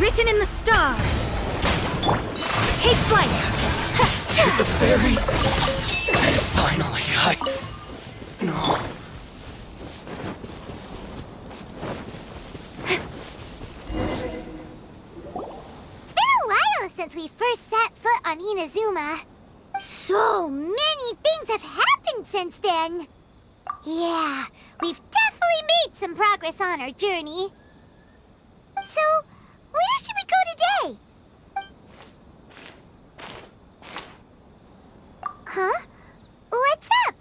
written in the stars. Take flight. To the ferry. Finally, No. It's been a while since we first set foot on Inazuma. So many things have happened since then. Yeah, we've definitely made some progress on our journey. So, where should we go today? Huh? What's up?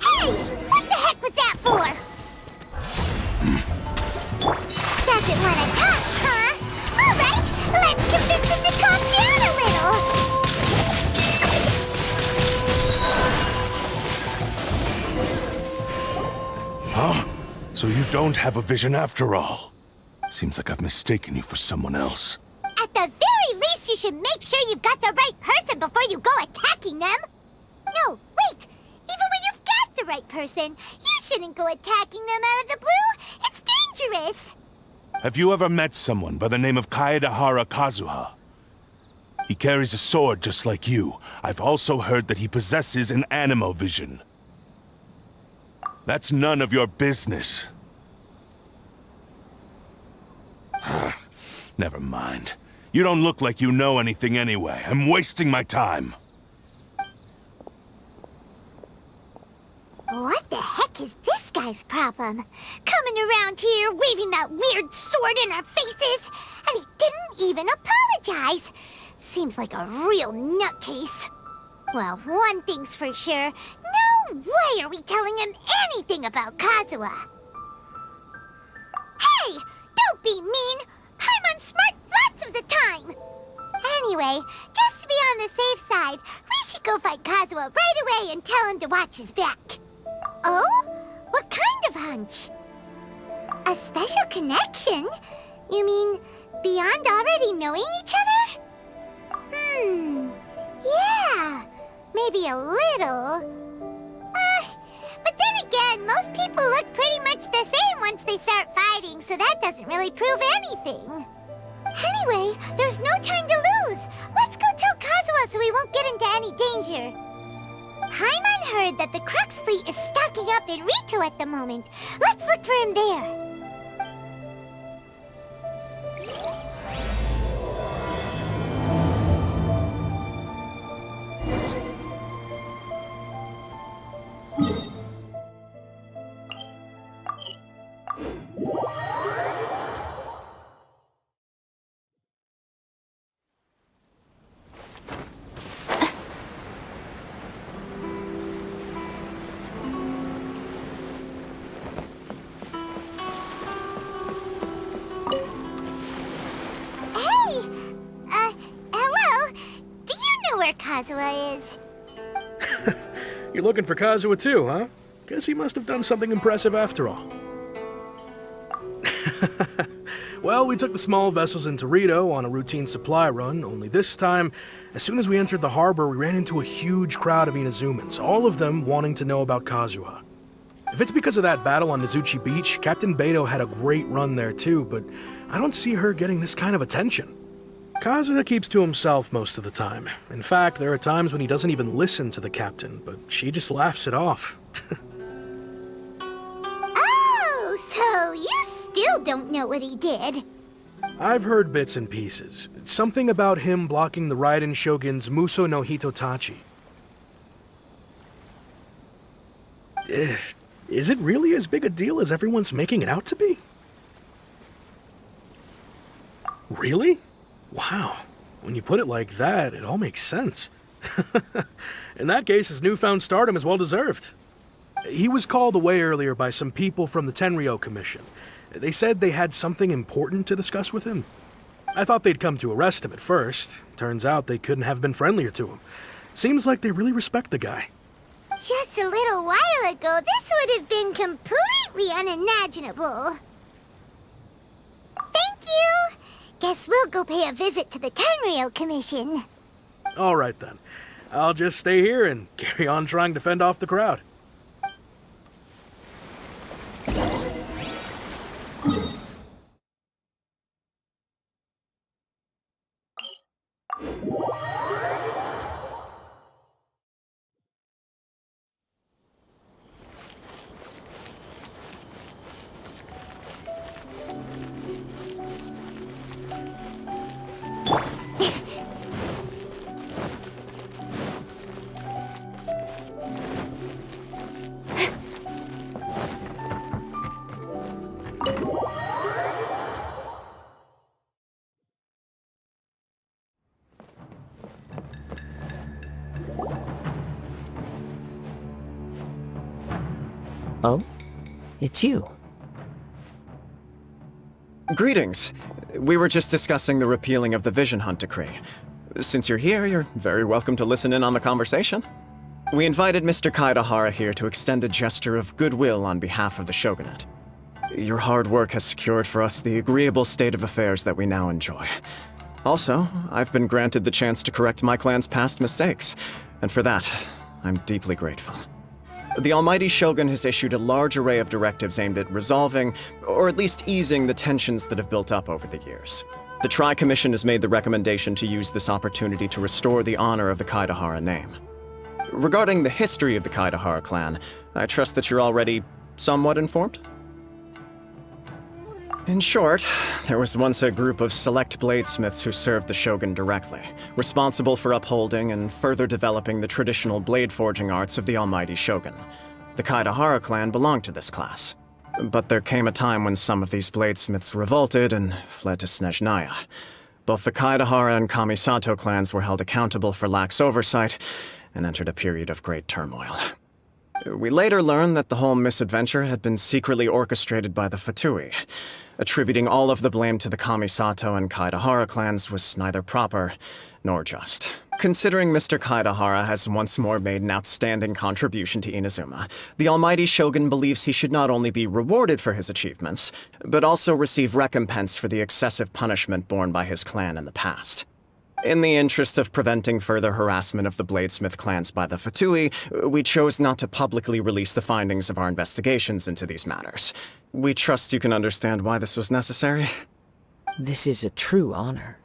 Hey! What the heck was that for? Doesn't want to talk, huh? Alright, let's convince him to calm down a little. Huh? So you don't have a vision after all? Seems like I've mistaken you for someone else. At the very least, you should make sure you've got the right person before you go attacking them. No, wait! Even when you've got the right person, you shouldn't go attacking them out of the blue. It's dangerous. Have you ever met someone by the name of Kaedahara Kazuha? He carries a sword just like you. I've also heard that he possesses an animo vision. That's none of your business. Never mind. You don't look like you know anything anyway. I'm wasting my time. What the heck is this guy's problem? Coming around here, waving that weird sword in our faces, and he didn't even apologize. Seems like a real nutcase. Well, one thing's for sure. No way are we telling him anything about Kazuha. Hey! Don't be mean! I'm unsmart lots of the time! Anyway, just to be on the safe side, we should go find Kazuha right away and tell him to watch his back. Oh? What kind of hunch? A special connection? You mean beyond already knowing each other? Yeah, maybe a little. But then again, most people look pretty much the same once they start fighting, so that doesn't really prove anything. Anyway, there's no time to lose. Let's go tell Kazuha so we won't get into any danger. Paimon heard that the Crux fleet is stocking up in Rito at the moment. Let's look for him there. Kazuha is. You're looking for Kazuha too, huh? Guess he must have done something impressive after all. Well, we took the small vessels into Rito on a routine supply run, only this time, as soon as we entered the harbor, we ran into a huge crowd of Inazumans, all of them wanting to know about Kazuha. If it's because of that battle on Nizuchi Beach, Captain Beto had a great run there too, but I don't see her getting this kind of attention. Kazuha keeps to himself most of the time. In fact, there are times when he doesn't even listen to the captain, but she just laughs it off. Oh, so you still don't know what he did? I've heard bits and pieces. Something about him blocking the Raiden Shogun's Muso no Hitotachi. Is it really as big a deal as everyone's making it out to be? Really? Wow. When you put it like that, it all makes sense. In that case, his newfound stardom is well deserved. He was called away earlier by some people from the Tenryou Commission. They said they had something important to discuss with him. I thought they'd come to arrest him at first. Turns out they couldn't have been friendlier to him. Seems like they really respect the guy. Just a little while ago, this would have been completely unimaginable. Thank you! Guess we'll go pay a visit to the Tenryou Commission. All right then. I'll just stay here and carry on trying to fend off the crowd. Oh? It's you. Greetings. We were just discussing the repealing of the Vision Hunt Decree. Since you're here, you're very welcome to listen in on the conversation. We invited Mr. Kaedahara here to extend a gesture of goodwill on behalf of the Shogunate. Your hard work has secured for us the agreeable state of affairs that we now enjoy. Also, I've been granted the chance to correct my clan's past mistakes, and for that, I'm deeply grateful. The Almighty Shogun has issued a large array of directives aimed at resolving, or at least easing, the tensions that have built up over the years. The Tri-Commission has made the recommendation to use this opportunity to restore the honor of the Kaedahara name. Regarding the history of the Kaedahara clan, I trust that you're already somewhat informed? In short, there was once a group of select bladesmiths who served the Shogun directly, responsible for upholding and further developing the traditional blade forging arts of the Almighty Shogun. The Kaedahara clan belonged to this class. But there came a time when some of these bladesmiths revolted and fled to Snezhnaya. Both the Kaedahara and Kamisato clans were held accountable for lax oversight and entered a period of great turmoil. We later learned that the whole misadventure had been secretly orchestrated by the Fatui. Attributing all of the blame to the Kamisato and Kaedahara clans was neither proper nor just. Considering Mr. Kaedahara has once more made an outstanding contribution to Inazuma, the Almighty Shogun believes he should not only be rewarded for his achievements, but also receive recompense for the excessive punishment borne by his clan in the past. In the interest of preventing further harassment of the Bladesmith clans by the Fatui, we chose not to publicly release the findings of our investigations into these matters. We trust you can understand why this was necessary. This is a true honor.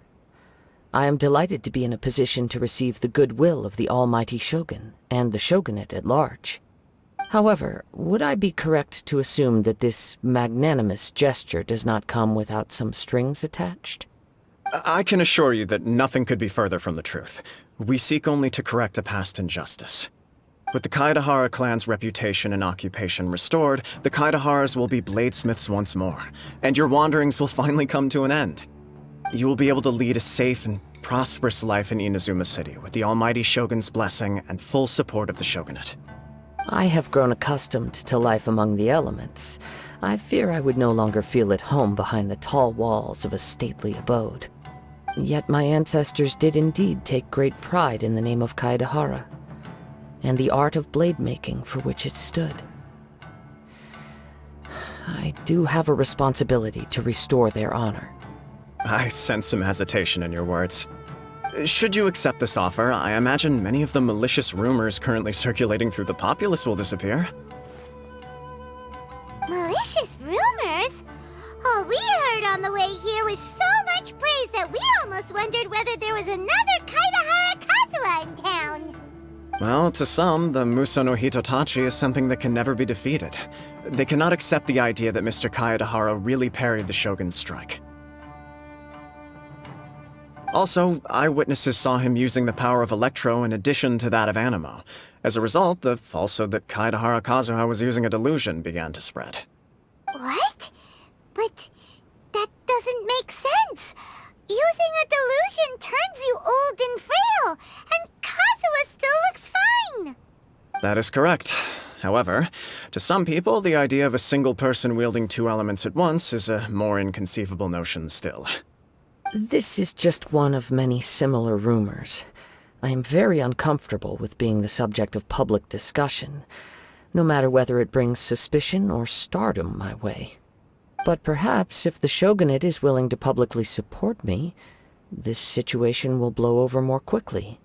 I am delighted to be in a position to receive the goodwill of the Almighty Shogun and the Shogunate at large. However, would I be correct to assume that this magnanimous gesture does not come without some strings attached? I can assure you that nothing could be further from the truth. We seek only to correct a past injustice. With the Kaedahara clan's reputation and occupation restored, the Kaedaharas will be bladesmiths once more, and your wanderings will finally come to an end. You will be able to lead a safe and prosperous life in Inazuma City with the Almighty Shogun's blessing and full support of the Shogunate. I have grown accustomed to life among the elements. I fear I would no longer feel at home behind the tall walls of a stately abode. Yet my ancestors did indeed take great pride in the name of Kaedahara, and the art of blade making for which it stood. I do have a responsibility to restore their honor. I sense some hesitation in your words. Should you accept this offer, I imagine many of the malicious rumors currently circulating through the populace will disappear. Malicious rumors? All we heard on the way here was so much praise that we almost wondered whether there was another Kaedahara Kazuha in town. Well, to some, the Muso no Hitotachi is something that can never be defeated. They cannot accept the idea that Mr. Kaedahara really parried the Shogun's strike. Also, eyewitnesses saw him using the power of Electro in addition to that of Animo. As a result, the falsehood that Kaedahara Kazuha was using a delusion began to spread. What? But that doesn't make sense. Using a delusion turns you old and frail, and Kazuha still looks fine. That is correct. However, to some people, the idea of a single person wielding two elements at once is a more inconceivable notion still. This is just one of many similar rumors. I am very uncomfortable with being the subject of public discussion, no matter whether it brings suspicion or stardom my way. But perhaps if the Shogunate is willing to publicly support me, this situation will blow over more quickly.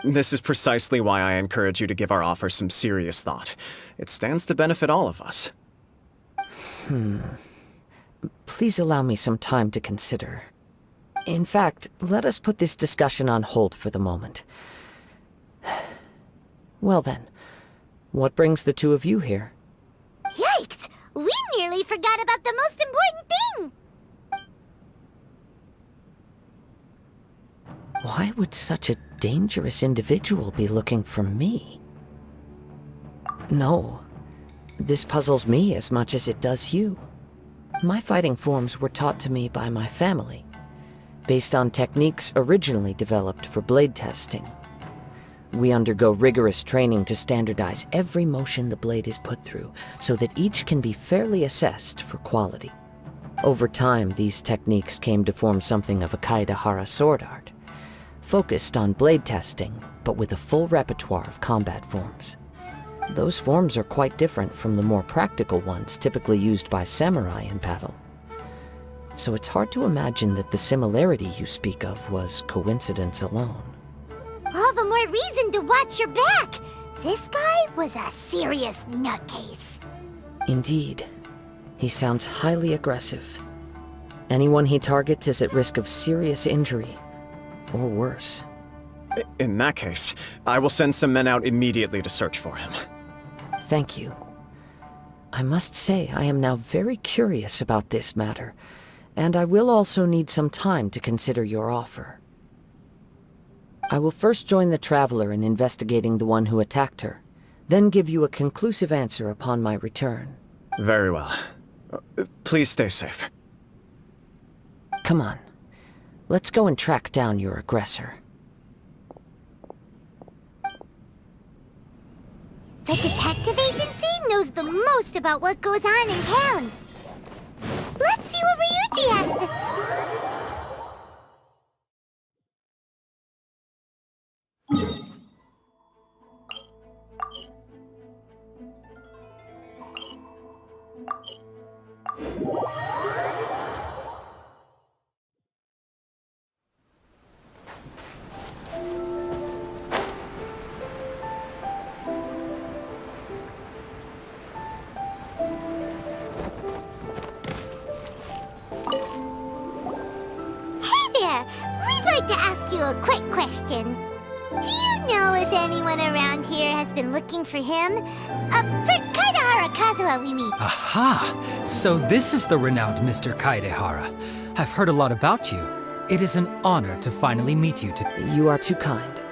This is precisely why I encourage you to give our offer some serious thought. It stands to benefit all of us. Please allow me some time to consider. In fact, let us put this discussion on hold for the moment. Well then, what brings the two of you here? Yikes! We nearly forgot about the most important thing! Why would such a dangerous individual be looking for me? No, this puzzles me as much as it does you. My fighting forms were taught to me by my family, based on techniques originally developed for blade testing. We undergo rigorous training to standardize every motion the blade is put through, so that each can be fairly assessed for quality. Over time, these techniques came to form something of a Kaedehara sword art, focused on blade testing, but with a full repertoire of combat forms. Those forms are quite different from the more practical ones typically used by samurai in battle. So it's hard to imagine that the similarity you speak of was coincidence alone. All the more reason to watch your back. This guy was a serious nutcase. Indeed. He sounds highly aggressive. Anyone he targets is at risk of serious injury, or worse. In that case, I will send some men out immediately to search for him. Thank you. I must say I am now very curious about this matter, and I will also need some time to consider your offer. I will first join the Traveler in investigating the one who attacked her, then give you a conclusive answer upon my return. Very well. Please stay safe. Come on. Let's go and track down your aggressor. The detective agency knows the most about what goes on in town. Let's see what Ryuji has to... We'd like to ask you a quick question. Do you know if anyone around here has been looking for him? For Kaedehara Kazuha, we mean. Aha! So this is the renowned Mr. Kaedehara. I've heard a lot about you. It is an honor to finally meet you today. You are too kind.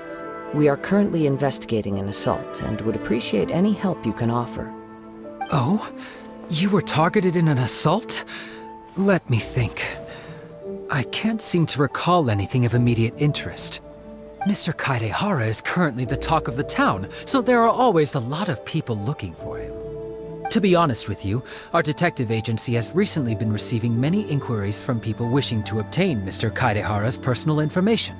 We are currently investigating an assault and would appreciate any help you can offer. Oh? You were targeted in an assault? Let me think. I can't seem to recall anything of immediate interest. Mr. Kaedehara is currently the talk of the town, so there are always a lot of people looking for him. To be honest with you, our detective agency has recently been receiving many inquiries from people wishing to obtain Mr. Kaedehara's personal information.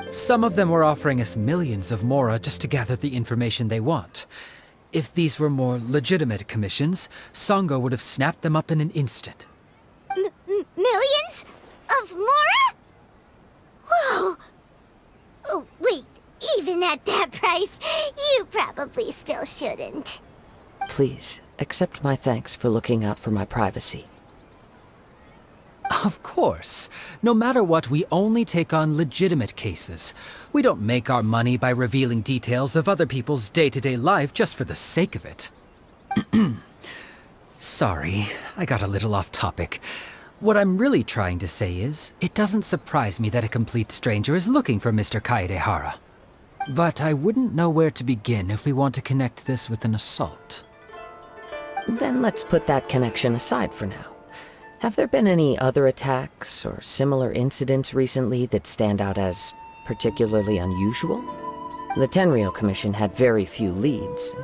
Some of them were offering us millions of mora just to gather the information they want. If these were more legitimate commissions, Sango would have snapped them up in an instant. Millions? Of mora? Whoa! Oh, wait, even at that price, you probably still shouldn't. Please, accept my thanks for looking out for my privacy. Of course. No matter what, we only take on legitimate cases. We don't make our money by revealing details of other people's day-to-day life just for the sake of it. Sorry, I got a little off topic. What I'm really trying to say is, it doesn't surprise me that a complete stranger is looking for Mr. Kaedehara. But I wouldn't know where to begin if we want to connect this with an assault. Then let's put that connection aside for now. Have there been any other attacks or similar incidents recently that stand out as particularly unusual? The Tenryou Commission had very few leads.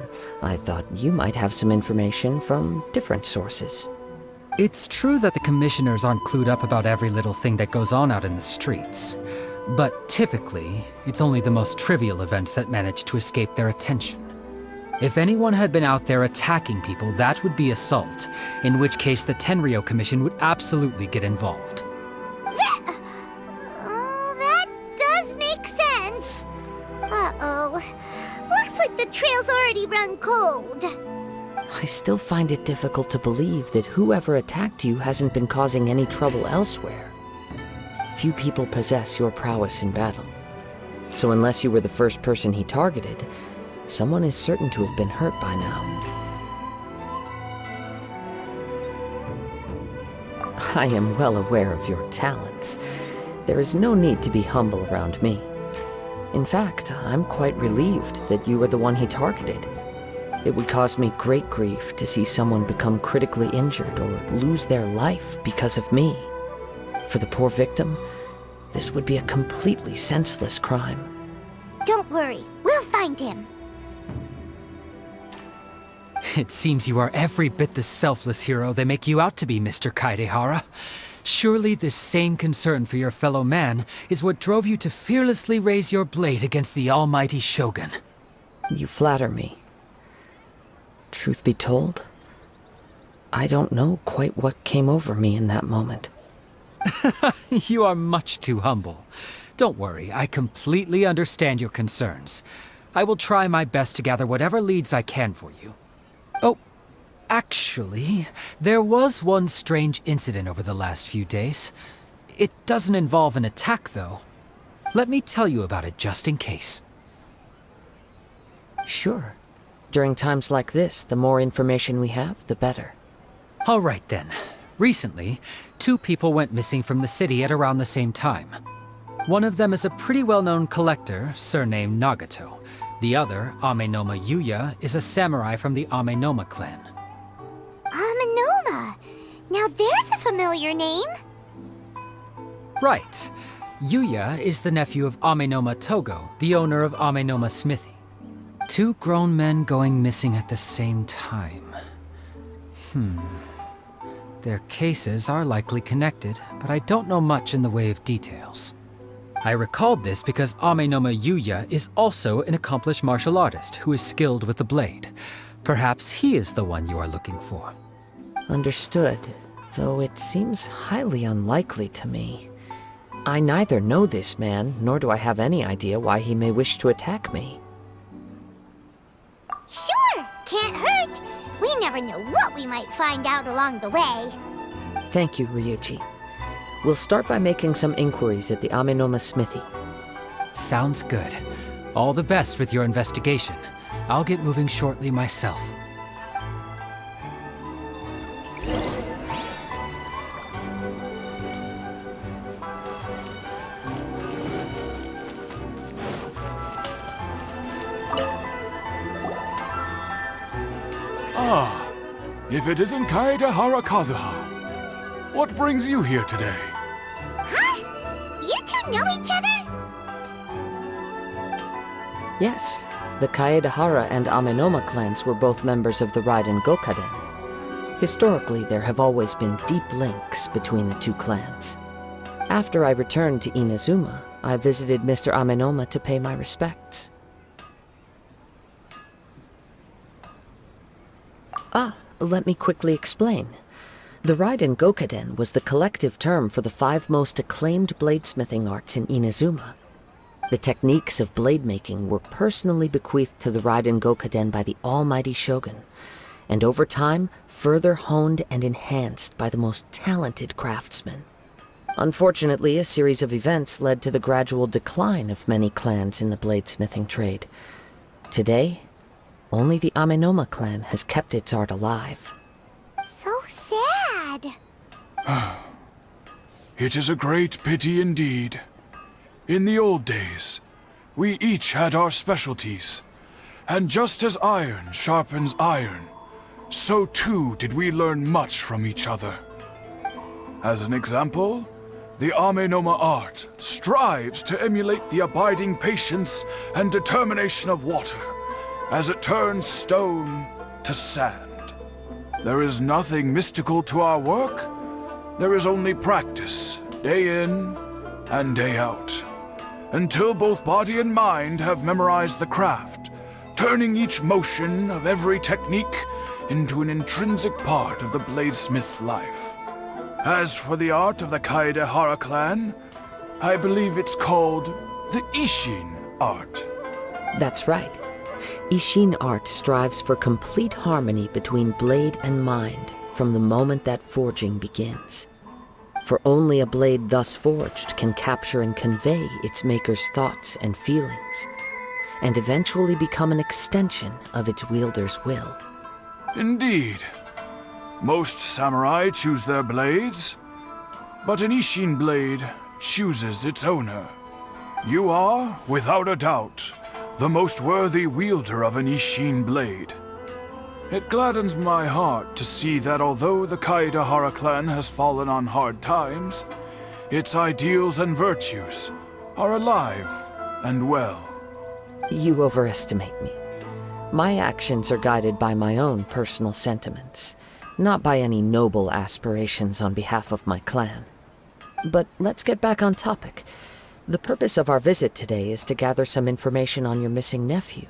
I thought you might have some information from different sources. It's true that the commissioners aren't clued up about every little thing that goes on out in the streets. But typically, it's only the most trivial events that manage to escape their attention. If anyone had been out there attacking people, that would be assault, in which case the Tenryou Commission would absolutely get involved. That does make sense. Uh-oh. Looks like the trail's already run cold. I still find it difficult to believe that whoever attacked you hasn't been causing any trouble elsewhere. Few people possess your prowess in battle. So unless you were the first person he targeted, someone is certain to have been hurt by now. I am well aware of your talents. There is no need to be humble around me. In fact, I'm quite relieved that you were the one he targeted. It would cause me great grief to see someone become critically injured or lose their life because of me. For the poor victim, this would be a completely senseless crime. Don't worry, we'll find him. It seems you are every bit the selfless hero they make you out to be, Mr. Kaedehara. Surely this same concern for your fellow man is what drove you to fearlessly raise your blade against the almighty Shogun. You flatter me. Truth be told, I don't know quite what came over me in that moment. You are much too humble. Don't worry, I completely understand your concerns. I will try my best to gather whatever leads I can for you. Oh, actually, there was one strange incident over the last few days. It doesn't involve an attack, though. Let me tell you about it just in case. Sure. During times like this, the more information we have, the better. All right then. Recently, 2 people went missing from the city at around the same time. One of them is a pretty well-known collector, surnamed Nagato. The other, Amenoma Yuya, is a samurai from the Amenoma clan. Amenoma! Now there's a familiar name. Right. Yuya is the nephew of Amenoma Togo, the owner of Amenoma Smithy. 2 grown men going missing at the same time. Their cases are likely connected, but I don't know much in the way of details. I recalled this because Amenoma Yuya is also an accomplished martial artist who is skilled with the blade. Perhaps he is the one you are looking for. Understood, though it seems highly unlikely to me. I neither know this man, nor do I have any idea why he may wish to attack me. Sure, can't hurt. We never know what we might find out along the way. Thank you, Ryuji. We'll start by making some inquiries at the Amenoma Smithy. Sounds good. All the best with your investigation. I'll get moving shortly myself. Ah, if it isn't Kaedehara Kazuha. What brings you here today? Huh? You 2 know each other? Yes, the Kaedehara and Amenoma clans were both members of the Raiden Gokaden. Historically, there have always been deep links between the 2 clans. After I returned to Inazuma, I visited Mr. Amenoma to pay my respects. Let me quickly explain. The Raiden Gokaden was the collective term for the 5 most acclaimed bladesmithing arts in Inazuma. The techniques of blade making were personally bequeathed to the Raiden Gokaden by the almighty Shogun, and over time, further honed and enhanced by the most talented craftsmen. Unfortunately, a series of events led to the gradual decline of many clans in the bladesmithing trade. Today, only the Amenoma clan has kept its art alive. So sad. It is a great pity indeed. In the old days, we each had our specialties, and just as iron sharpens iron, so too did we learn much from each other. As an example, the Amenoma art strives to emulate the abiding patience and determination of water as it turns stone to sand. There is nothing mystical to our work. There is only practice, day in and day out, until both body and mind have memorized the craft, turning each motion of every technique into an intrinsic part of the bladesmith's life. As for the art of the Kaedehara clan, I believe it's called the Ishin art. That's right. Ishin art strives for complete harmony between blade and mind from the moment that forging begins. For only a blade thus forged can capture and convey its maker's thoughts and feelings, and eventually become an extension of its wielder's will. Indeed. Most samurai choose their blades, but an Ishin blade chooses its owner. You are, without a doubt, the most worthy wielder of an Ishin blade. It gladdens my heart to see that although the Kaedehara clan has fallen on hard times, its ideals and virtues are alive and well. You overestimate me. My actions are guided by my own personal sentiments, not by any noble aspirations on behalf of my clan. But let's get back on topic. The purpose of our visit today is to gather some information on your missing nephew.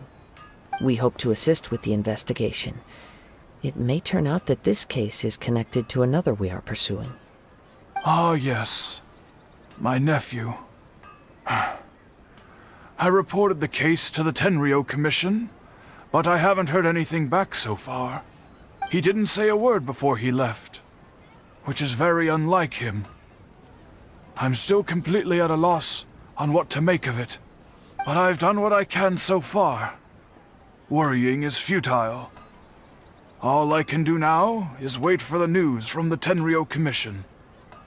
We hope to assist with the investigation. It may turn out that this case is connected to another we are pursuing. Ah, yes. My nephew. I reported the case to the Tenryo Commission, but I haven't heard anything back so far. He didn't say a word before he left, which is very unlike him. I'm still completely at a loss on what to make of it, but I've done what I can so far. Worrying is futile. All I can do now is wait for the news from the Tenryo Commission.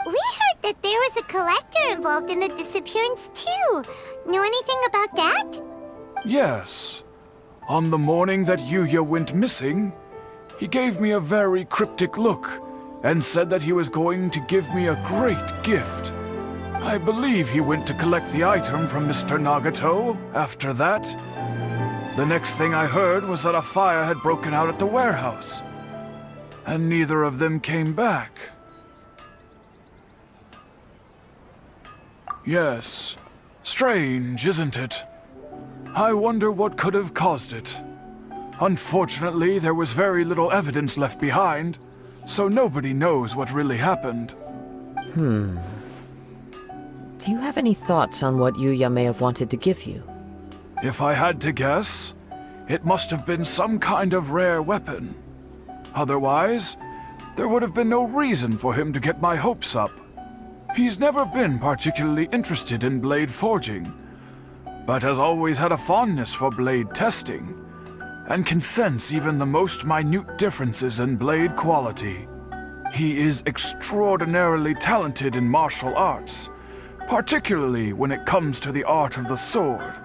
We heard that there was a collector involved in the disappearance too. Know anything about that? Yes. On the morning that Yuya went missing, he gave me a very cryptic look and said that he was going to give me a great gift. I believe he went to collect the item from Mr. Nagato after that. The next thing I heard was that a fire had broken out at the warehouse, and neither of them came back. Yes. Strange, isn't it? I wonder what could have caused it. Unfortunately, there was very little evidence left behind, so nobody knows what really happened. Do you have any thoughts on what Yuya may have wanted to give you? If I had to guess, it must have been some kind of rare weapon. Otherwise, there would have been no reason for him to get my hopes up. He's never been particularly interested in blade forging, but has always had a fondness for blade testing, and can sense even the most minute differences in blade quality. He is extraordinarily talented in martial arts, particularly when it comes to the art of the sword.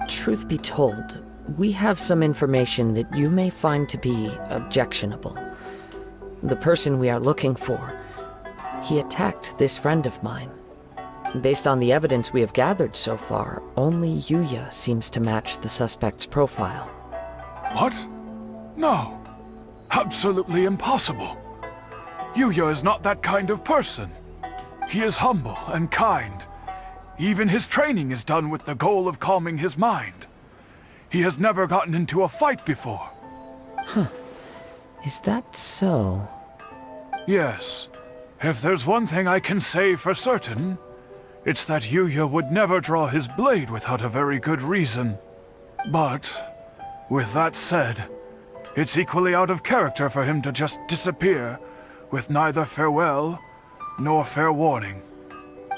Truth be told, we have some information that you may find to be objectionable. The person we are looking for, he attacked this friend of mine. Based on the evidence we have gathered so far, only Yuya seems to match the suspect's profile. What? No. Absolutely impossible. Yuya is not that kind of person. He is humble and kind. Even his training is done with the goal of calming his mind. He has never gotten into a fight before. Is that so? Yes. If there's one thing I can say for certain, it's that Yuya would never draw his blade without a very good reason. But, with that said, it's equally out of character for him to just disappear with neither farewell nor fair warning.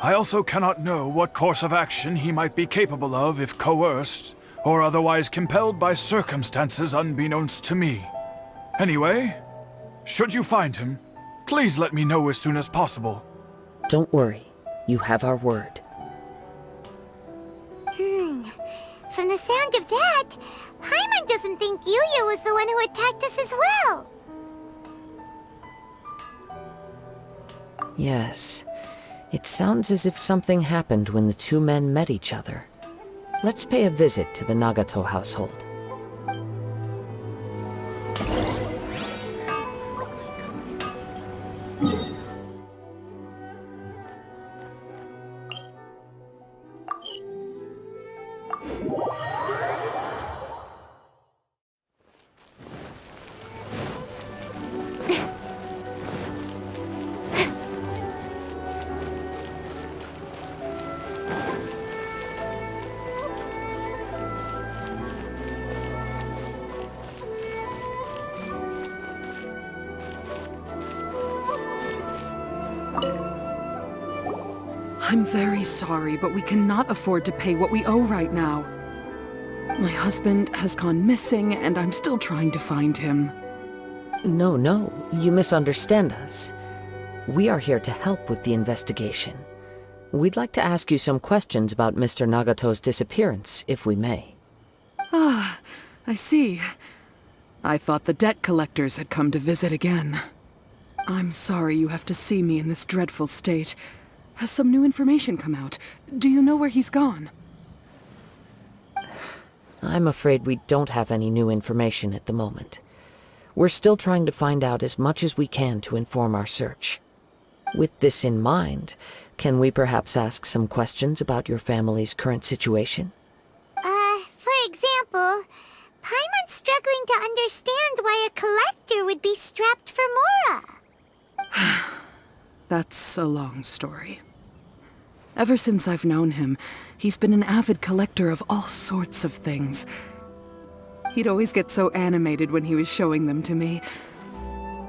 I also cannot know what course of action he might be capable of if coerced or otherwise compelled by circumstances unbeknownst to me. Anyway, should you find him, please let me know as soon as possible. Don't worry. You have our word. From the sound of that, Paimon doesn't think Yuya was the one who attacked us as well. Yes. It sounds as if something happened when the two men met each other. Let's pay a visit to the Nagato household. I'm very sorry, but we cannot afford to pay what we owe right now. My husband has gone missing, and I'm still trying to find him. No, you misunderstand us. We are here to help with the investigation. We'd like to ask you some questions about Mr. Nagato's disappearance, if we may. Ah, I see. I thought the debt collectors had come to visit again. I'm sorry you have to see me in this dreadful state. Has some new information come out? Do you know where he's gone? I'm afraid we don't have any new information at the moment. We're still trying to find out as much as we can to inform our search. With this in mind, can we perhaps ask some questions about your family's current situation? For example, Paimon's struggling to understand why a collector would be strapped for Mora. That's a long story. Ever since I've known him, he's been an avid collector of all sorts of things. He'd always get so animated when he was showing them to me.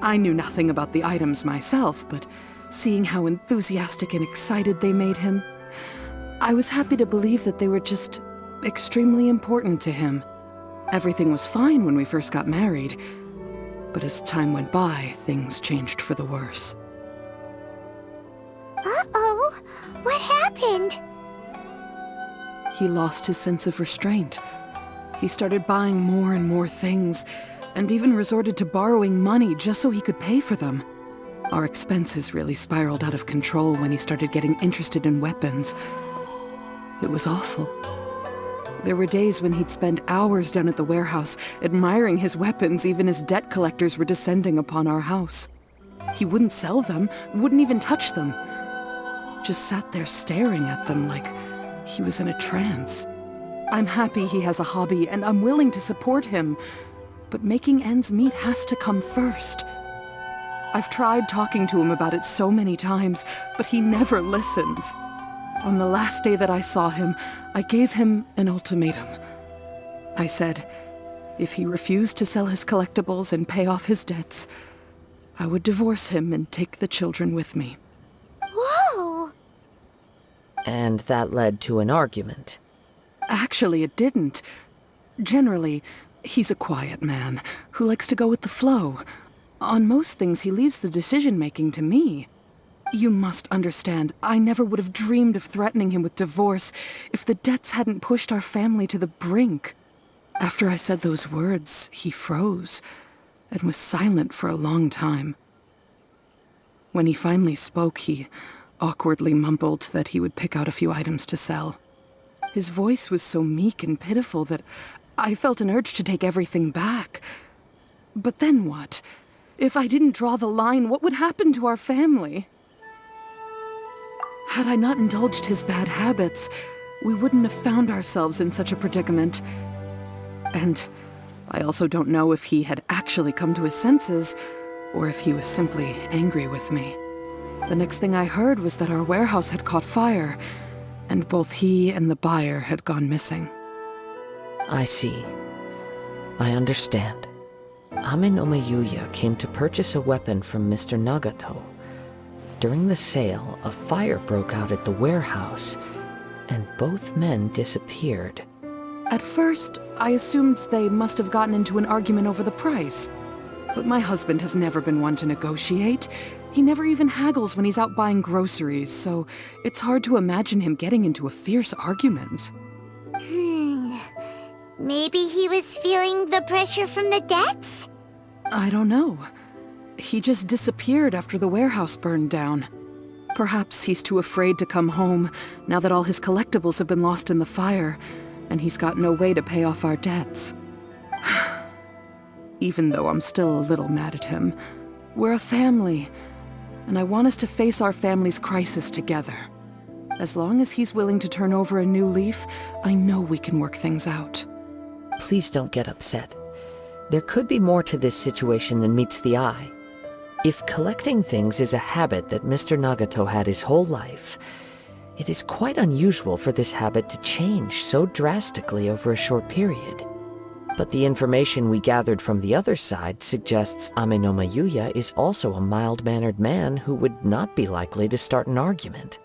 I knew nothing about the items myself, but seeing how enthusiastic and excited they made him, I was happy to believe that they were just extremely important to him. Everything was fine when we first got married, but as time went by, things changed for the worse. Uh-oh, what happened? He lost his sense of restraint. He started buying more and more things, and even resorted to borrowing money just so he could pay for them. Our expenses really spiraled out of control when he started getting interested in weapons. It was awful. There were days when he'd spend hours down at the warehouse, admiring his weapons even as debt collectors were descending upon our house. He wouldn't sell them, wouldn't even touch them. Just sat there staring at them like he was in a trance. I'm happy he has a hobby, and I'm willing to support him, but making ends meet has to come first. I've tried talking to him about it so many times, but he never listens. On the last day that I saw him, I gave him an ultimatum. I said, if he refused to sell his collectibles and pay off his debts, I would divorce him and take the children with me. Whoa! And that led to an argument. Actually, it didn't. Generally, he's a quiet man who likes to go with the flow. On most things, he leaves the decision-making to me. You must understand, I never would have dreamed of threatening him with divorce if the debts hadn't pushed our family to the brink. After I said those words, he froze and was silent for a long time. When he finally spoke, he awkwardly mumbled that he would pick out a few items to sell. His voice was so meek and pitiful that I felt an urge to take everything back. But then what? If I didn't draw the line, what would happen to our family? Had I not indulged his bad habits, we wouldn't have found ourselves in such a predicament. And I also don't know if he had actually come to his senses, or if he was simply angry with me. The next thing I heard was that our warehouse had caught fire, and both he and the buyer had gone missing. I see. I understand. Ame no Miyuya came to purchase a weapon from Mr. Nagato. During the sale, a fire broke out at the warehouse, and both men disappeared. At first, I assumed they must have gotten into an argument over the price. But my husband has never been one to negotiate. He never even haggles when he's out buying groceries, so it's hard to imagine him getting into a fierce argument. Maybe he was feeling the pressure from the debts? I don't know. He just disappeared after the warehouse burned down. Perhaps he's too afraid to come home now that all his collectibles have been lost in the fire, and he's got no way to pay off our debts. Even though I'm still a little mad at him, we're a family, and I want us to face our family's crisis together. As long as he's willing to turn over a new leaf, I know we can work things out. Please don't get upset. There could be more to this situation than meets the eye. If collecting things is a habit that Mr. Nagato had his whole life, it is quite unusual for this habit to change so drastically over a short period. But the information we gathered from the other side suggests Ame no Miyuya is also a mild-mannered man who would not be likely to start an argument.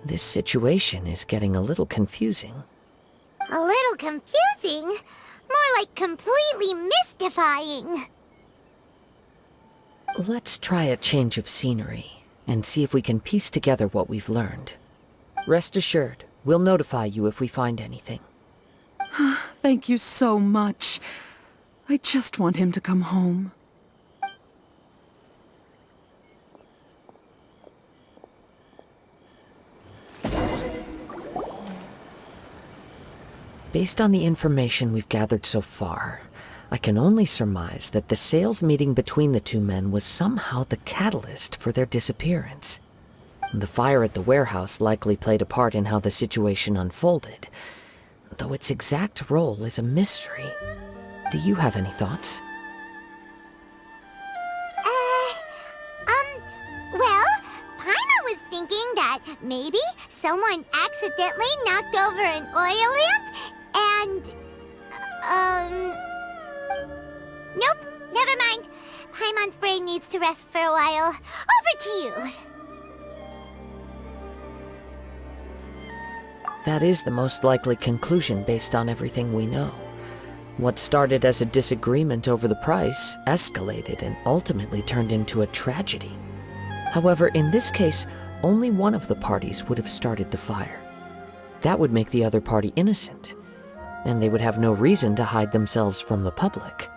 This situation is getting a little confusing. A little confusing? More like completely mystifying. Let's try a change of scenery and see if we can piece together what we've learned. Rest assured, we'll notify you if we find anything. Thank you so much. I just want him to come home. Based on the information we've gathered so far, I can only surmise that the sales meeting between the two men was somehow the catalyst for their disappearance. The fire at the warehouse likely played a part in how the situation unfolded, though its exact role is a mystery. Do you have any thoughts? Well, Paimon was thinking that maybe someone accidentally knocked over an oil lamp and... Nope, never mind. Paimon's brain needs to rest for a while. Over to you. That is the most likely conclusion based on everything we know. What started as a disagreement over the price escalated and ultimately turned into a tragedy. However, in this case, only one of the parties would have started the fire. That would make the other party innocent, and they would have no reason to hide themselves from the public.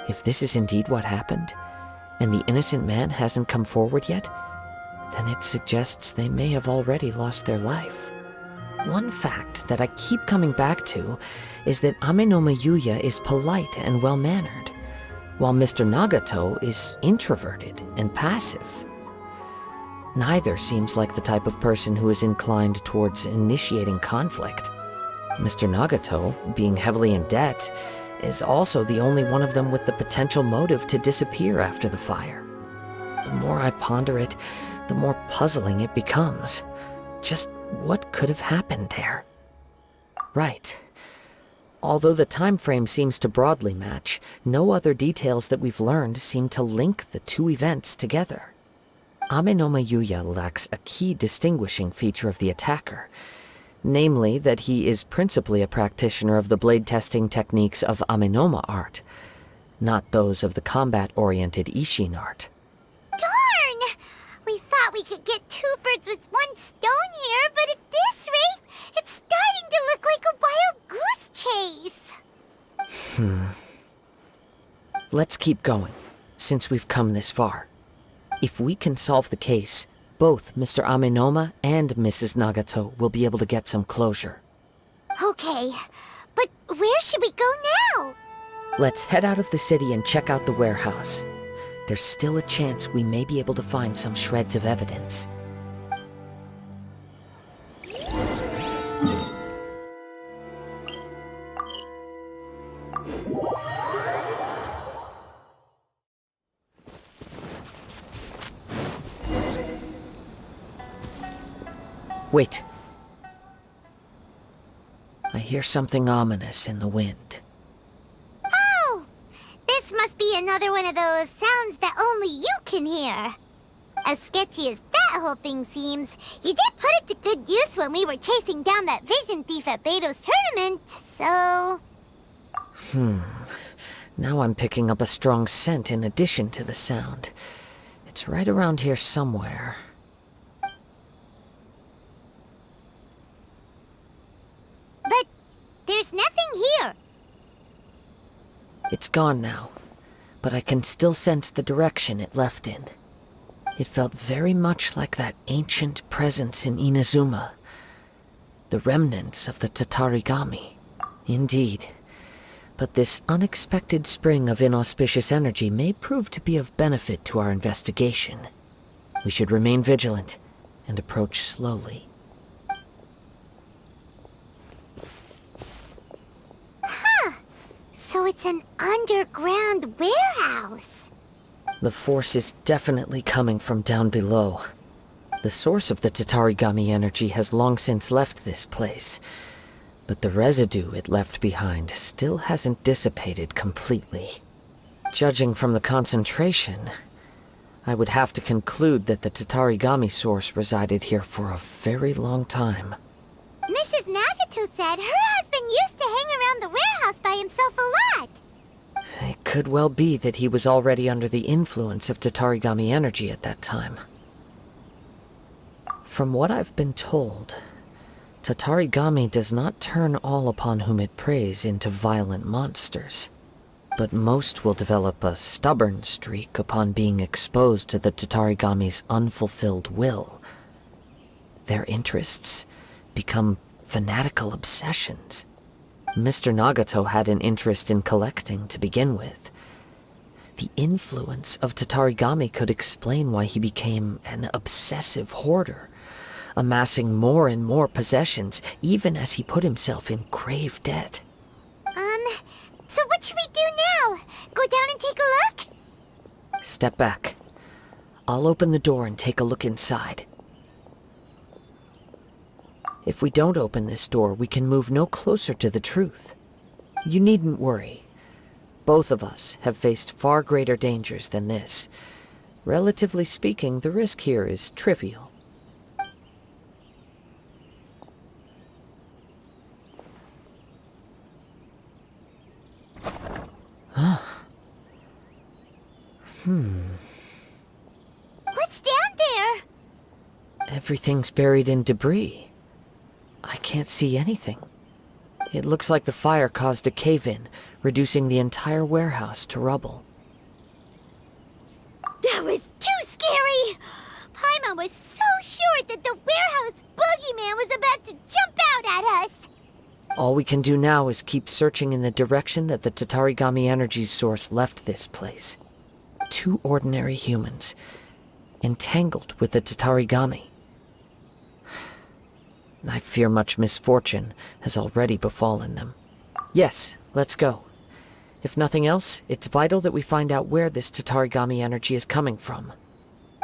If this is indeed what happened, and the innocent man hasn't come forward yet, then it suggests they may have already lost their life. One fact that I keep coming back to is that Amenoma Yuya is polite and well-mannered, while Mr. Nagato is introverted and passive. Neither seems like the type of person who is inclined towards initiating conflict. Mr. Nagato, being heavily in debt, is also the only one of them with the potential motive to disappear after the fire. The more I ponder it, the more puzzling it becomes. Just what could have happened there? Right. Although the time frame seems to broadly match, no other details that we've learned seem to link the two events together. Amenoma Yuya lacks a key distinguishing feature of the attacker, namely that he is principally a practitioner of the blade testing techniques of Amenoma art, not those of the combat-oriented Ishin art. Darn! We thought we could get two birds with one stone here, but at this rate, it's starting to look like a wild goose chase. Let's keep going, since we've come this far. If we can solve the case, both Mr. Amenoma and Mrs. Nagato will be able to get some closure. Okay, but where should we go now? Let's head out of the city and check out the warehouse. There's still a chance we may be able to find some shreds of evidence. Wait. I hear something ominous in the wind. Oh! This must be another one of those sounds that only you can hear. As sketchy as that whole thing seems, you did put it to good use when we were chasing down that vision thief at Beto's tournament, so... Now I'm picking up a strong scent in addition to the sound. It's right around here somewhere. But there's nothing here. It's gone now, but I can still sense the direction it left in. It felt very much like that ancient presence in Inazuma. The remnants of the Tatarigami. Indeed. But this unexpected spring of inauspicious energy may prove to be of benefit to our investigation. We should remain vigilant and approach slowly. So it's an underground warehouse. The force is definitely coming from down below. The source of the Tatarigami energy has long since left this place, but the residue it left behind still hasn't dissipated completely. Judging from the concentration, I would have to conclude that the Tatarigami source resided here for a very long time. Mrs. Nagato said her husband used to hang around the warehouse by himself a lot. It could well be that he was already under the influence of Tatarigami energy at that time. From what I've been told, Tatarigami does not turn all upon whom it preys into violent monsters, but most will develop a stubborn streak upon being exposed to the Tatarigami's unfulfilled will. Their interests become fanatical obsessions. Mr. Nagato had an interest in collecting to begin with. The influence of Tatarigami could explain why he became an obsessive hoarder, amassing more and more possessions even as he put himself in grave debt. So what should we do now? Go down and take a look? Step back. I'll open the door and take a look inside. If we don't open this door, we can move no closer to the truth. You needn't worry. Both of us have faced far greater dangers than this. Relatively speaking, the risk here is trivial. What's down there? Everything's buried in debris. I can't see anything. It looks like the fire caused a cave-in, reducing the entire warehouse to rubble. That was too scary! Paimon was so sure that the warehouse boogeyman was about to jump out at us! All we can do now is keep searching in the direction that the Tatarigami energy source left this place. 2 ordinary humans, entangled with the Tatarigami. I fear much misfortune has already befallen them. Yes, let's go. If nothing else, it's vital that we find out where this Tatarigami energy is coming from.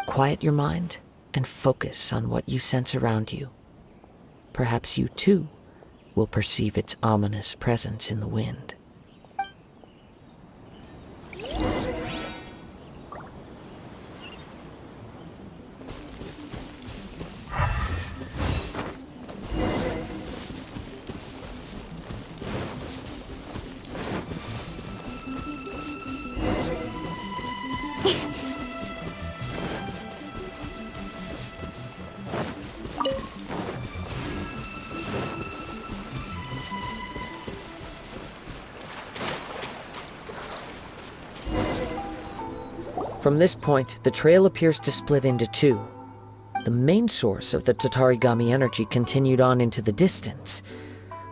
Quiet your mind and focus on what you sense around you. Perhaps you too will perceive its ominous presence in the wind. From this point, the trail appears to split into 2. The main source of the Tatarigami energy continued on into the distance,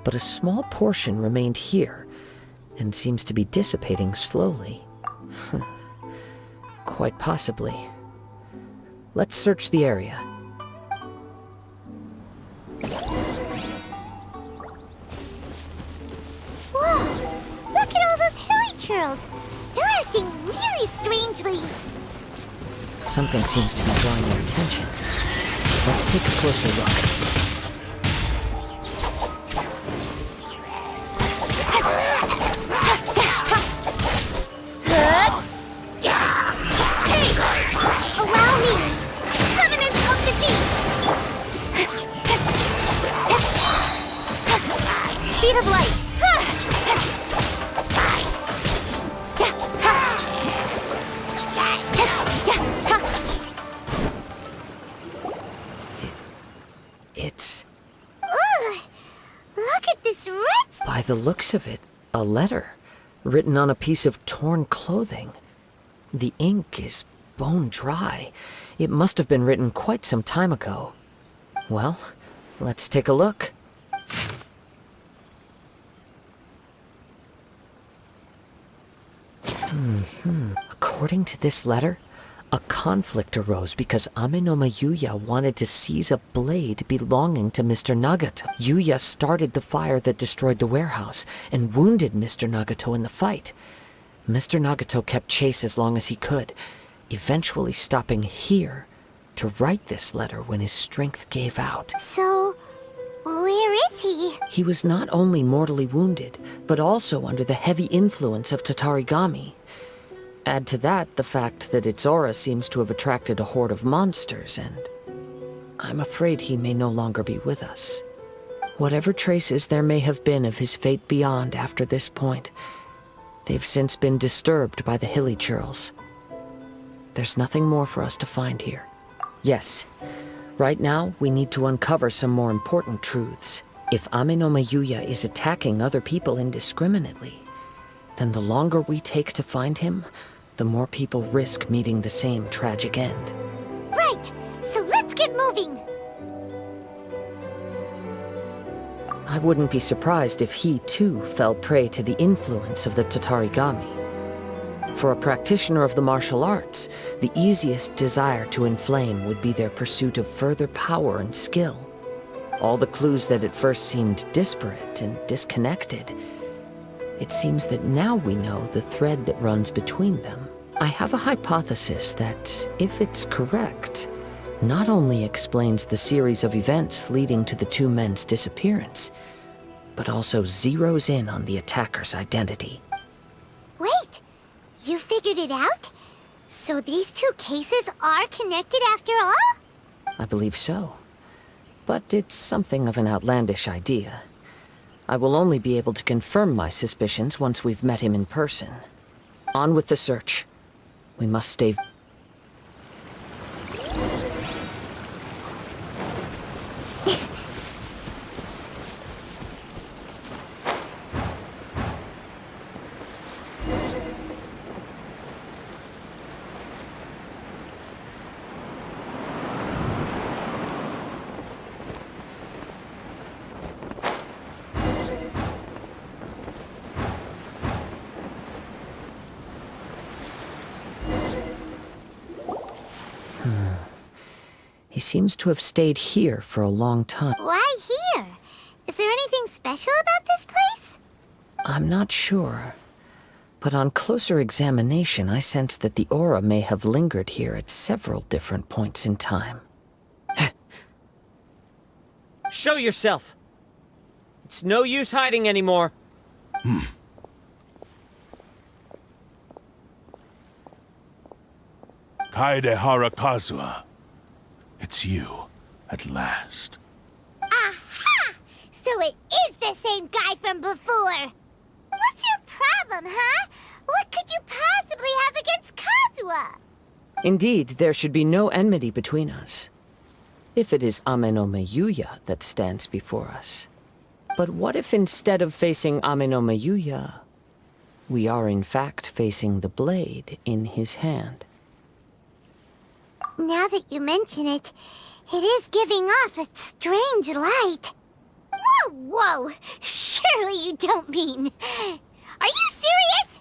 but a small portion remained here, and seems to be dissipating slowly. Quite possibly. Let's search the area. Whoa! Look at all those hilly churls! They're acting really strangely! Something seems to be drawing their attention. Let's take a closer look. Allow me! Covenant of the Deep! Speed of light! It's... Ugh! Look at this red... By the looks of it, a letter, written on a piece of torn clothing. The ink is bone dry. It must have been written quite some time ago. Well, let's take a look. According to this letter, a conflict arose because Amenoma Yuya wanted to seize a blade belonging to Mr. Nagato. Yuya started the fire that destroyed the warehouse and wounded Mr. Nagato in the fight. Mr. Nagato kept chase as long as he could, eventually stopping here to write this letter when his strength gave out. So, where is he? He was not only mortally wounded, but also under the heavy influence of Tatarigami. Add to that the fact that its aura seems to have attracted a horde of monsters, and I'm afraid he may no longer be with us. Whatever traces there may have been of his fate beyond after this point, they've since been disturbed by the hilly churls. There's nothing more for us to find here. Yes, right now we need to uncover some more important truths. If Amenoma Yuya is attacking other people indiscriminately, then the longer we take to find him, the more people risk meeting the same tragic end. Right! So let's get moving! I wouldn't be surprised if he, too, fell prey to the influence of the Tatarigami. For a practitioner of the martial arts, the easiest desire to inflame would be their pursuit of further power and skill. All the clues that at first seemed disparate and disconnected, it seems that now we know the thread that runs between them. I have a hypothesis that, if it's correct, not only explains the series of events leading to the two men's disappearance, but also zeroes in on the attacker's identity. Wait! You figured it out? So these two cases are connected after all? I believe so. But it's something of an outlandish idea. I will only be able to confirm my suspicions once we've met him in person. On with the search. We must stay... He seems to have stayed here for a long time. Why here? Is there anything special about this place? I'm not sure. But on closer examination, I sense that the aura may have lingered here at several different points in time. Show yourself! It's no use hiding anymore. Kaedehara Kazuha. It's you, at last. Aha! So it is the same guy from before! What's your problem, huh? What could you possibly have against Kazuha? Indeed, there should be no enmity between us. If it is Ame no Meyuya that stands before us. But what if instead of facing Ame no Meyuya, we are in fact facing the blade in his hand? Now that you mention it, it is giving off a strange light. Whoa, whoa! Surely you don't mean... Are you serious?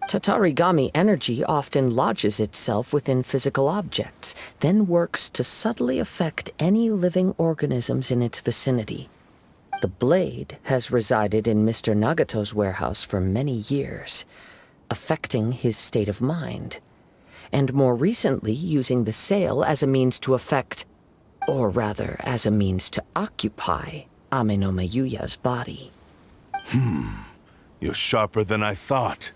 Tatarigami energy often lodges itself within physical objects, then works to subtly affect any living organisms in its vicinity. The blade has resided in Mr. Nagato's warehouse for many years, affecting his state of mind, and more recently using the sale as a means to affect, or rather as a means to occupy, Ame no Meyuya's body. You're sharper than I thought.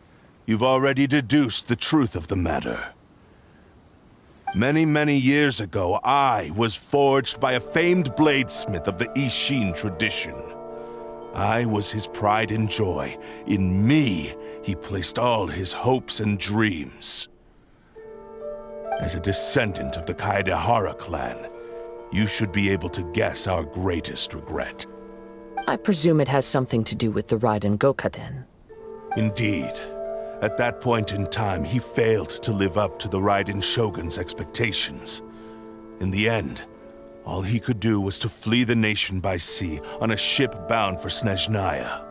You've already deduced the truth of the matter. Many, many years ago, I was forged by a famed bladesmith of the Ishin tradition. I was his pride and joy. In me, he placed all his hopes and dreams. As a descendant of the Kaedehara clan, you should be able to guess our greatest regret. I presume it has something to do with the Raiden Gokaden. Indeed. At that point in time, he failed to live up to the Raiden Shogun's expectations. In the end, all he could do was to flee the nation by sea on a ship bound for Snezhnaya.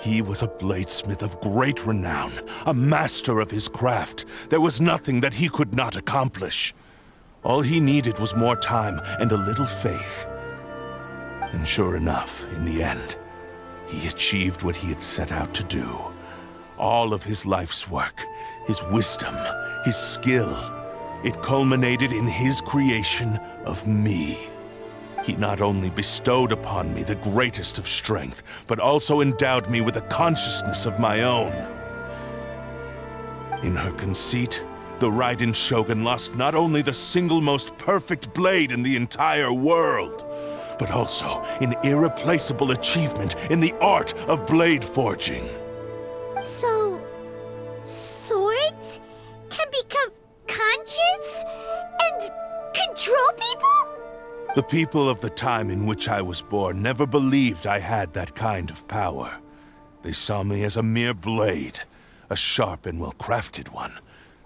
He was a bladesmith of great renown, a master of his craft. There was nothing that he could not accomplish. All he needed was more time and a little faith. And sure enough, in the end, he achieved what he had set out to do. All of his life's work, his wisdom, his skill, it culminated in his creation of me. He not only bestowed upon me the greatest of strength, but also endowed me with a consciousness of my own. In her conceit, the Raiden Shogun lost not only the single most perfect blade in the entire world, but also an irreplaceable achievement in the art of blade forging. So... swords can become conscious and control people? The people of the time in which I was born never believed I had that kind of power. They saw me as a mere blade, a sharp and well-crafted one,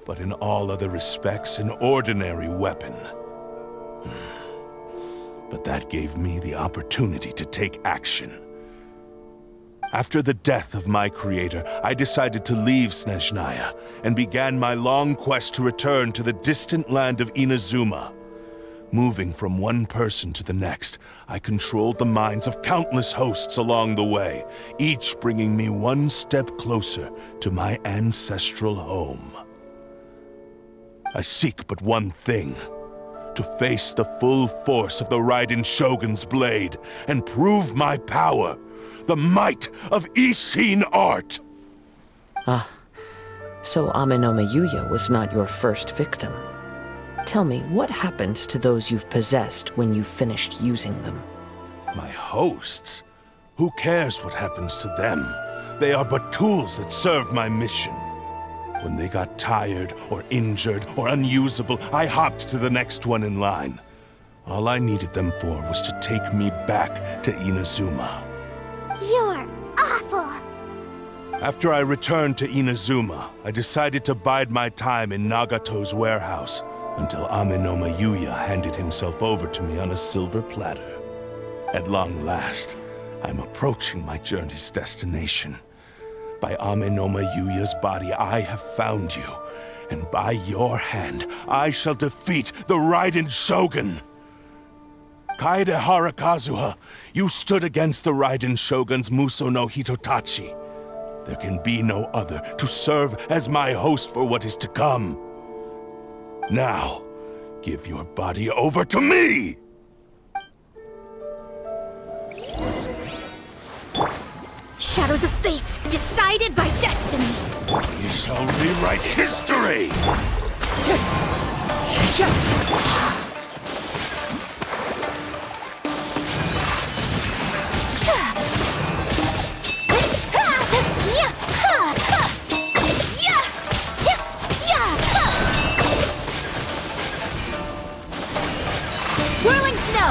but in all other respects an ordinary weapon. But that gave me the opportunity to take action. After the death of my creator, I decided to leave Snezhnaya and began my long quest to return to the distant land of Inazuma. Moving from one person to the next, I controlled the minds of countless hosts along the way, each bringing me one step closer to my ancestral home. I seek but one thing: to face the full force of the Raiden Shogun's blade and prove my power, the might of Ishin art! So Amenoma Yuya was not your first victim. Tell me, what happens to those you've possessed when you've finished using them? My hosts? Who cares what happens to them? They are but tools that serve my mission. When they got tired, or injured, or unusable, I hopped to the next one in line. All I needed them for was to take me back to Inazuma. You're awful! After I returned to Inazuma, I decided to bide my time in Nagato's warehouse until Amenoma Yuya handed himself over to me on a silver platter. At long last, I'm approaching my journey's destination. By Amenoma Yuya's body, I have found you, and by your hand, I shall defeat the Raiden Shogun! Kaedehara Kazuha, you stood against the Raiden Shogun's Muso no Hitotachi. There can be no other to serve as my host for what is to come. Now, give your body over to me! Shadows of fate, decided by destiny. We shall rewrite history! Whirling snow!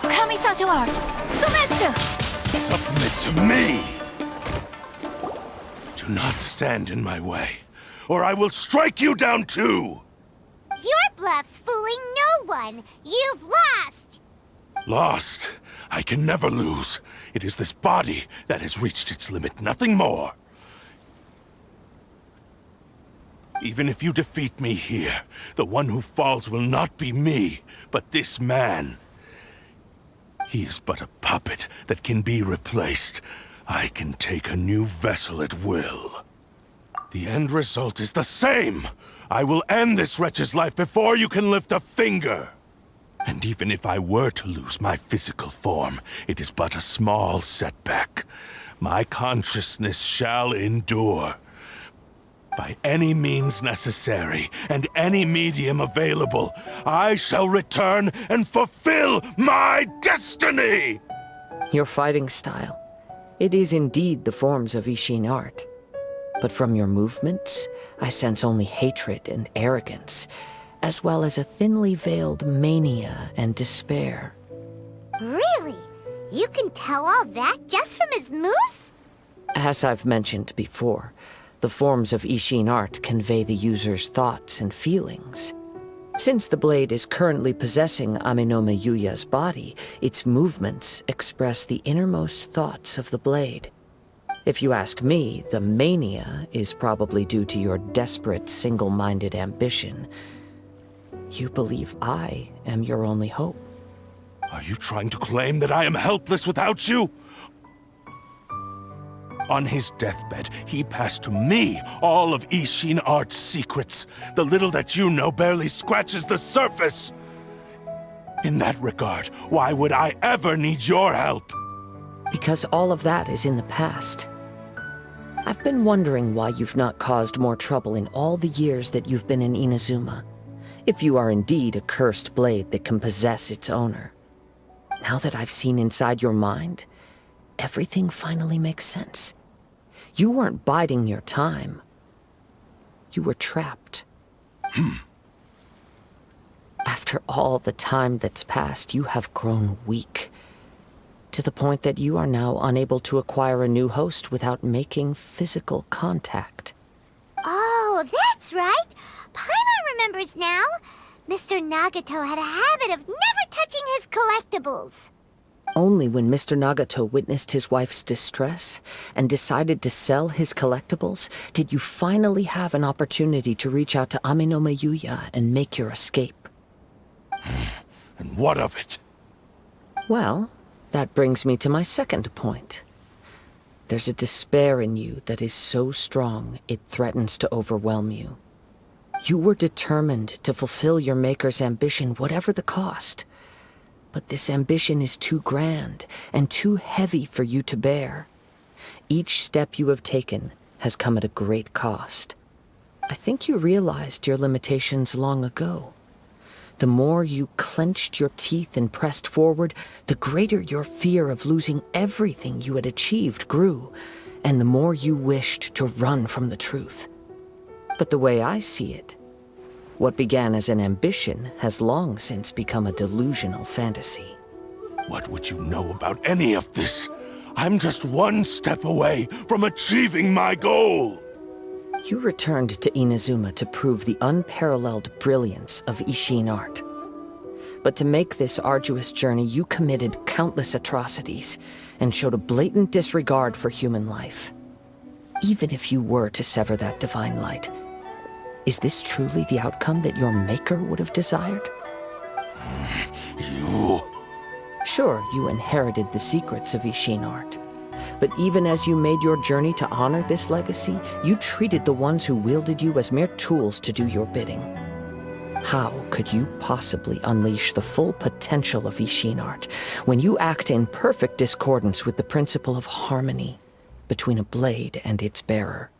Kamisato art! Sumetsu! Submit to me! Do not stand in my way, or I will strike you down too! Your bluff's fooling no one! You've lost! Lost? I can never lose. It is this body that has reached its limit, nothing more. Even if you defeat me here, the one who falls will not be me, but this man. He is but a puppet that can be replaced. I can take a new vessel at will. The end result is the same! I will end this wretch's life before you can lift a finger! And even if I were to lose my physical form, it is but a small setback. My consciousness shall endure. By any means necessary, and any medium available, I shall return and fulfill my destiny! Your fighting style. It is indeed the forms of Ishin art. But from your movements, I sense only hatred and arrogance, as well as a thinly veiled mania and despair. Really? You can tell all that just from his moves? As I've mentioned before, the forms of Ishin art convey the user's thoughts and feelings. Since the blade is currently possessing Amenoma Yuya's body, its movements express the innermost thoughts of the blade. If you ask me, the mania is probably due to your desperate, single-minded ambition. You believe I am your only hope. Are you trying to claim that I am helpless without you? On his deathbed, he passed to me all of Ishin art's secrets. The little that you know barely scratches the surface. In that regard, why would I ever need your help? Because all of that is in the past. I've been wondering why you've not caused more trouble in all the years that you've been in Inazuma. If you are indeed a cursed blade that can possess its owner. Now that I've seen inside your mind, everything finally makes sense. You weren't biding your time. You were trapped. After all the time that's passed, you have grown weak. To the point that you are now unable to acquire a new host without making physical contact. Oh, that's right! Paimon remembers now! Mr. Nagato had a habit of never touching his collectibles. Only when Mr. Nagato witnessed his wife's distress and decided to sell his collectibles did you finally have an opportunity to reach out to Aminome Yuya and make your escape. And what of it? Well, that brings me to my second point. There's a despair in you that is so strong it threatens to overwhelm you. You were determined to fulfill your maker's ambition, whatever the cost. But this ambition is too grand and too heavy for you to bear. Each step you have taken has come at a great cost. I think you realized your limitations long ago. The more you clenched your teeth and pressed forward, the greater your fear of losing everything you had achieved grew, and the more you wished to run from the truth. But the way I see it, what began as an ambition has long since become a delusional fantasy. What would you know about any of this? I'm just one step away from achieving my goal! You returned to Inazuma to prove the unparalleled brilliance of Ishin art. But to make this arduous journey, you committed countless atrocities and showed a blatant disregard for human life. Even if you were to sever that divine light, is this truly the outcome that your maker would have desired? You... Sure, you inherited the secrets of Ishin art. But even as you made your journey to honor this legacy, you treated the ones who wielded you as mere tools to do your bidding. How could you possibly unleash the full potential of Ishin art when you act in perfect discordance with the principle of harmony between a blade and its bearer?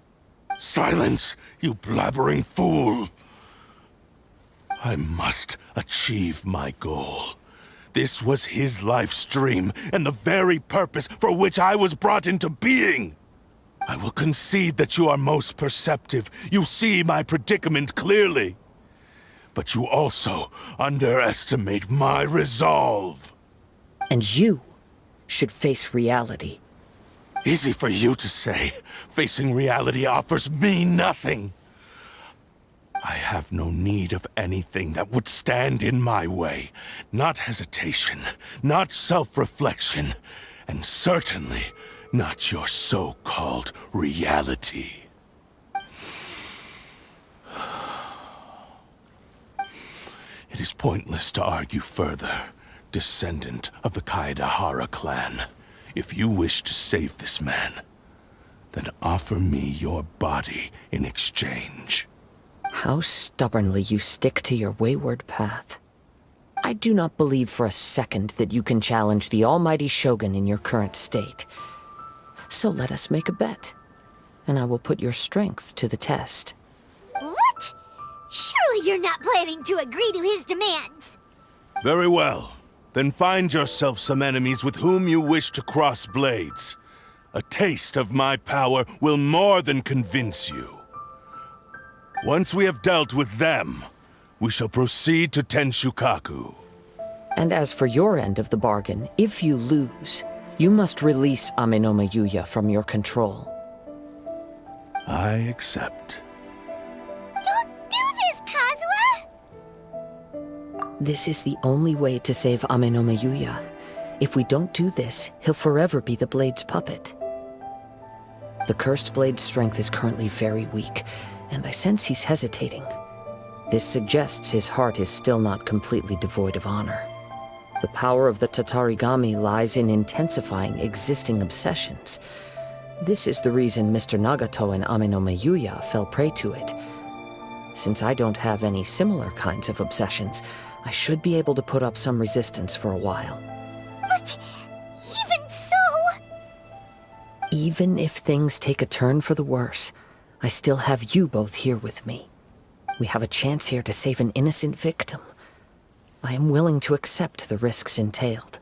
Silence, you blabbering fool! I must achieve my goal. This was his life's dream, and the very purpose for which I was brought into being. I will concede that you are most perceptive. You see my predicament clearly. But you also underestimate my resolve. And you should face reality. Easy for you to say. Facing reality offers me nothing. I have no need of anything that would stand in my way. Not hesitation, not self-reflection, and certainly not your so-called reality. It is pointless to argue further, descendant of the Kaedahara clan. If you wish to save this man, then offer me your body in exchange. How stubbornly you stick to your wayward path. I do not believe for a second that you can challenge the almighty Shogun in your current state. So let us make a bet, and I will put your strength to the test. What? Surely you're not planning to agree to his demands. Very well. Then find yourself some enemies with whom you wish to cross blades. A taste of my power will more than convince you. Once we have dealt with them, we shall proceed to Tenshukaku. And as for your end of the bargain, if you lose, you must release Aminome Yuya from your control. I accept. Don't do this, Kazuha! This is the only way to save Aminome Yuya. If we don't do this, he'll forever be the Blade's puppet. The Cursed Blade's strength is currently very weak, and I sense he's hesitating. This suggests his heart is still not completely devoid of honor. The power of the Tatarigami lies in intensifying existing obsessions. This is the reason Mr. Nagato and Aminome Yuya fell prey to it. Since I don't have any similar kinds of obsessions, I should be able to put up some resistance for a while. But even so... Even if things take a turn for the worse, I still have you both here with me. We have a chance here to save an innocent victim. I am willing to accept the risks entailed.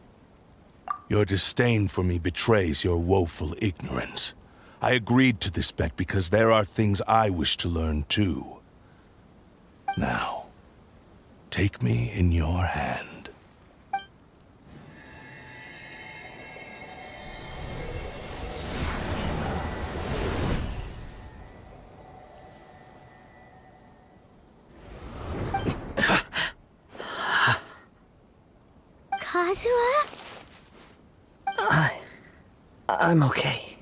Your disdain for me betrays your woeful ignorance. I agreed to this bet because there are things I wish to learn too. Now, take me in your hand. Kazuha? I'm okay.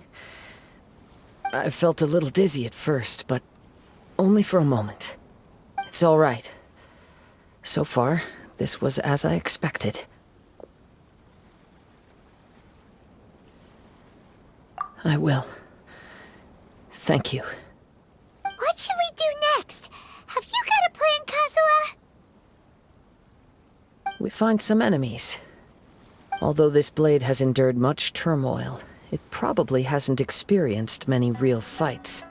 I felt a little dizzy at first, but only for a moment. It's all right. So far, this was as I expected. I will. Thank you. What should we do next? Have you got a plan, Kazuha? We find some enemies. Although this blade has endured much turmoil, it probably hasn't experienced many real fights.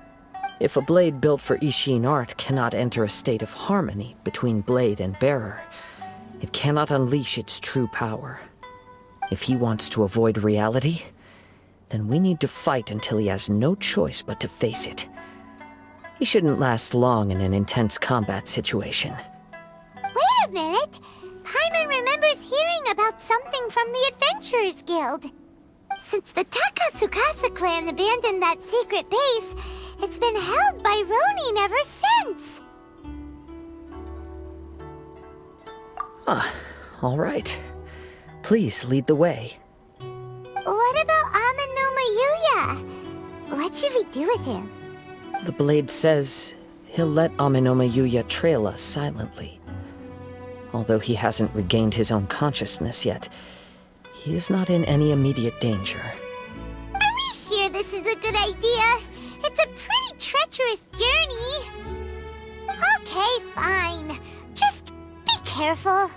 If a blade built for Ishin art cannot enter a state of harmony between blade and bearer, it cannot unleash its true power. If he wants to avoid reality, then we need to fight until he has no choice but to face it. He shouldn't last long in an intense combat situation. Wait a minute! Paimon remembers hearing about something from the Adventurers Guild. Since the Takasukasa clan abandoned that secret base, it's been held by Ronin ever since. Ah, all right. Please lead the way. What about Amanoma Yuya? What should we do with him? The blade says he'll let Amanoma Yuya trail us silently. Although he hasn't regained his own consciousness yet, he is not in any immediate danger. Are we sure this is a good idea? It's a pretty treacherous journey. Okay, fine. Just be careful.